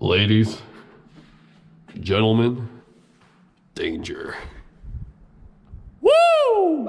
Ladies, gentlemen, danger. Woo!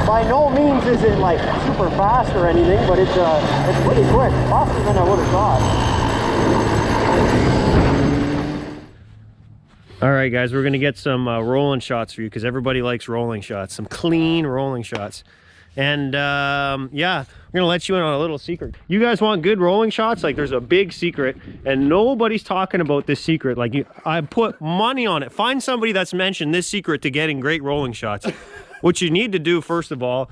By no means is it like super fast or anything, but it's pretty quick, faster than I would have thought. All right, guys, we're gonna get some rolling shots for you because everybody likes rolling shots, some clean rolling shots. And yeah, we're gonna let you in on a little secret. You guys want good rolling shots? Like, there's a big secret, and nobody's talking about this secret. Like, I put money on it. Find somebody that's mentioned this secret to getting great rolling shots. What you need to do, first of all,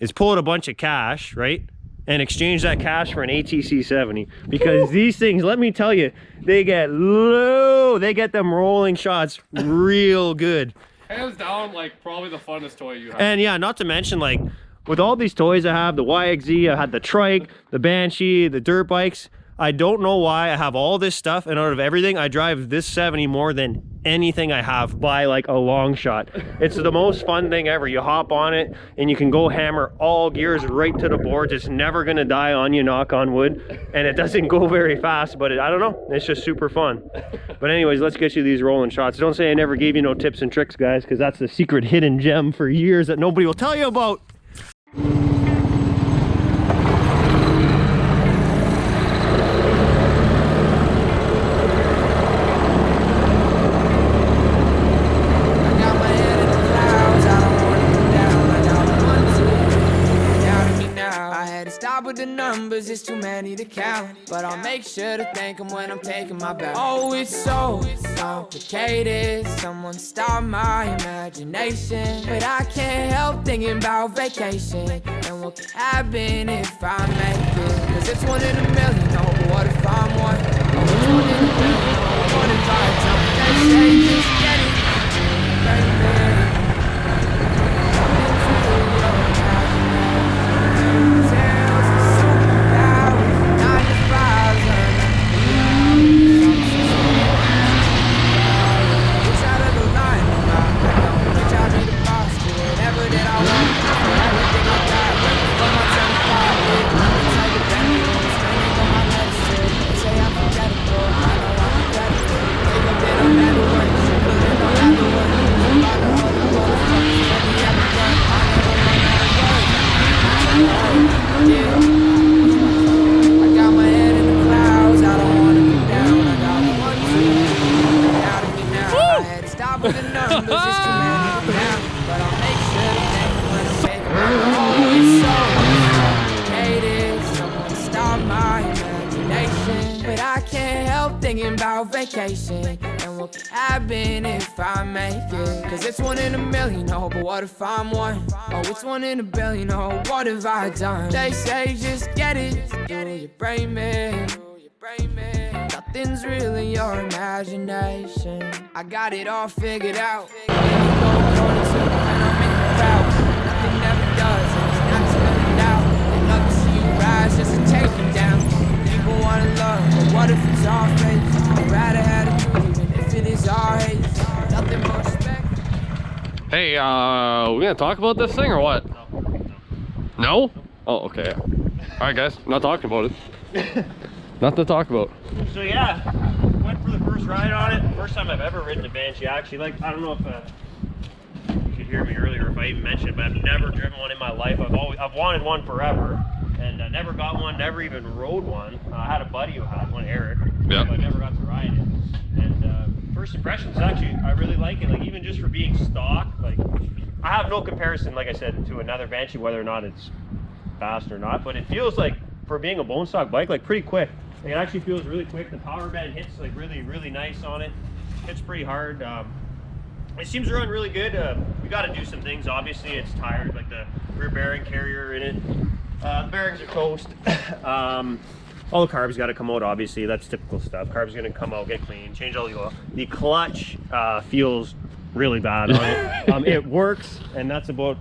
is pull out a bunch of cash, right? And exchange that cash for an ATC 70. Because these things, let me tell you, they get low. They get them rolling shots real good. Hands down, like, probably the funnest toy you have. And yeah, not to mention, like, with all these toys I have, the YXZ, I had the trike, the Banshee, the dirt bikes. I don't know why I have all this stuff, and out of everything, I drive this 70 more than anything I have by like a long shot. It's the most fun thing ever. You hop on it and you can go hammer all gears right to the boards. It's never gonna die on you, knock on wood, and it doesn't go very fast, but I don't know, it's just super fun. But anyways, let's get you these rolling shots. Don't say I never gave you no tips and tricks, guys, because that's the secret hidden gem for years that nobody will tell you about. With the numbers, it's too many to count, but I'll make sure to thank them when I'm taking my bow. Oh, it's so complicated. Someone stop my imagination, but I can't help thinking about vacation and what could happen if I make it. Cause it's one in a million, oh, but what if I'm one? Oh, it's one in a million, oh, what if I don't? They say just get it, baby. Vacation and what could happen if I make it. Cause it's one in a million, oh, but what if I'm one? Oh, it's one in a billion, oh, what have I done? They say just get it, do your brain man. Nothing's really your imagination. I got it all figured out. Nothing never does, and it's not spelling out. They love to see you rise just to take you down. People wanna love, but what if it's all fake? I'd rather have it even if it is our hate. Nothing but respect. Hey, we gonna talk about this thing or what? No? Oh, okay. Alright, guys, I'm not talking about it. Nothing to talk about. So yeah, went for the first ride on it. First time I've ever ridden a Banshee. Actually, like, I don't know if you could hear me earlier if I even mentioned it, but I've never driven one in my life. I've wanted one forever, and I never got one, never even rode one. I had a buddy who had one, Eric, yep. But I never got to ride it. And first impressions, actually, I really like it. Like, even just for being stock, like, I have no comparison, like I said, to another Banshee, whether or not it's fast or not, but it feels like, for being a bone stock bike, like pretty quick. It actually feels really quick. The power band hits like really nice on it. Hits pretty hard. It seems to run really good. We got to do some things. Obviously, it's tired, like the rear bearing carrier in it. The bearings are toast. All the carbs got to come out, obviously. That's typical stuff. Carbs going to come out, get clean, change all the oil. The clutch feels really bad on it. It works, and that's about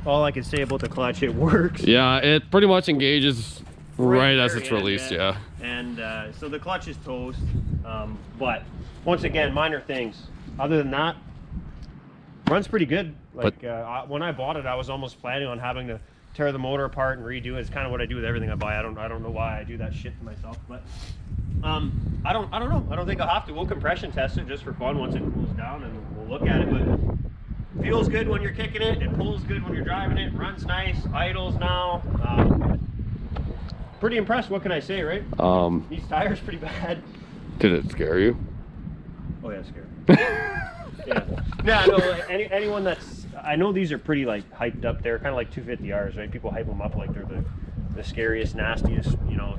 all I can say about the clutch. It works. Yeah, it pretty much engages right as it's released, yeah. And so the clutch is toast. But once again, minor things. Other than that, runs pretty good. Like when I bought it, I was almost planning on having to tear the motor apart and redo it. It's kind of what I do with everything I buy. I don't know why I do that shit to myself, but I don't know. I don't think I'll have to. We'll compression test it just for fun once it cools down, and we'll look at it. But feels good when you're kicking it. It pulls good when you're driving it. Runs nice. Idles now. Pretty impressed. What can I say, right? These tires pretty bad. Did it scare you? Oh yeah, scared. Yeah. No. Anyone that's, I know these are pretty like hyped up. They're kind of like 250Rs, right? People hype them up like they're the scariest, nastiest, you know,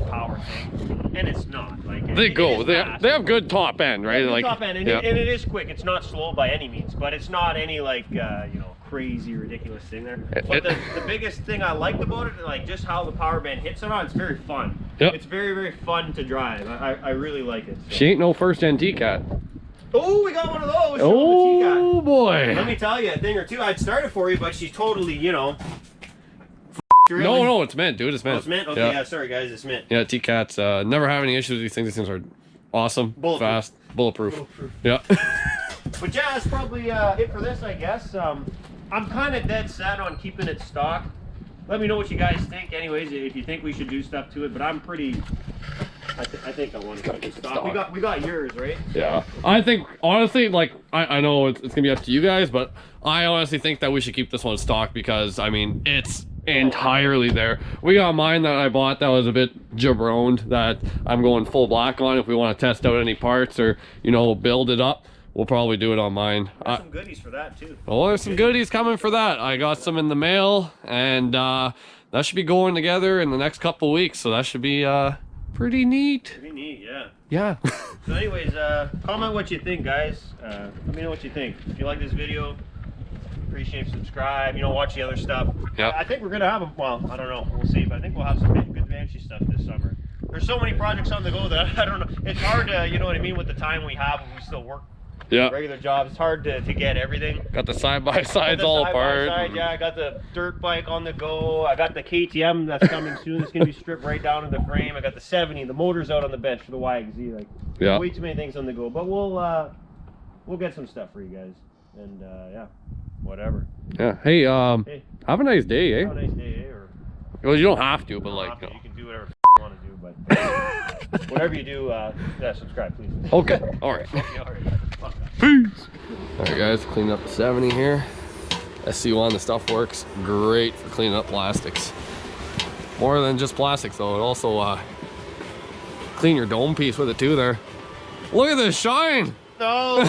power thing, and it's not. Like they have good top end, right? Like top end, and it is quick. It's not slow by any means, but it's not any like you know, crazy ridiculous thing there. But the biggest thing I liked about it, like just how the power band hits it on, it's very fun. Yep. It's very fun to drive. I really like it. So. She ain't no first gen T-Cat. Oh, we got one of those. Oh boy. Let me tell you a thing or two. I'd start it for you, but she's totally, you know. Really. No, it's mint, dude. It's mint. Oh, it's mint? Okay, yeah, sorry guys, it's mint. Yeah, T-Cats, never have any issues with these things. These things are awesome, fast, bulletproof. Yeah. But yeah, that's probably it for this, I guess. I'm kind of dead set on keeping it stock. Let me know what you guys think anyways, if you think we should do stuff to it, but I'm pretty... I think I want to keep it stock. We got yours, right? Yeah. I think, honestly, like, I know it's going to be up to you guys, but I honestly think that we should keep this one stock because, I mean, it's entirely there. We got mine that I bought that was a bit jabroned that I'm going full black on. If we want to test out any parts or, you know, build it up, we'll probably do it on mine. There's some goodies for that too. Well, there's some goodies coming for that. I got some in the mail, and that should be going together in the next couple weeks, so that should be pretty neat. Pretty neat, yeah. Yeah. So anyways, comment what you think, guys. Let me know what you think. If you like this video, appreciate, subscribe, you know, watch the other stuff. Yeah. I think we're gonna have, well, I don't know, we'll see, but I think we'll have some good Banshee stuff this summer. There's so many projects on the go that I don't know. It's hard to, you know what I mean, with the time we have when we still work regular jobs. It's hard to get everything. Got the side-by-sides all apart. Yeah, I got the dirt bike on the go. I got the KTM that's coming soon. It's gonna be stripped right down to the frame. I got the 70. The motor's out on the bench for the YXZ. Like, way too many things on the go. But we'll get some stuff for you guys. And yeah, whatever. Yeah. Hey, have a nice day, eh? Have a nice day, eh? Or, well, you don't have to, but like, you can do whatever you want to do. But whatever you do, yeah, subscribe, please. Okay. All right. Okay, all right. Peace. All right, guys, clean up the 70 here. SC1, the stuff works great for cleaning up plastics. More than just plastics, though. It also clean your dome piece with it too. There. Look at this shine. No.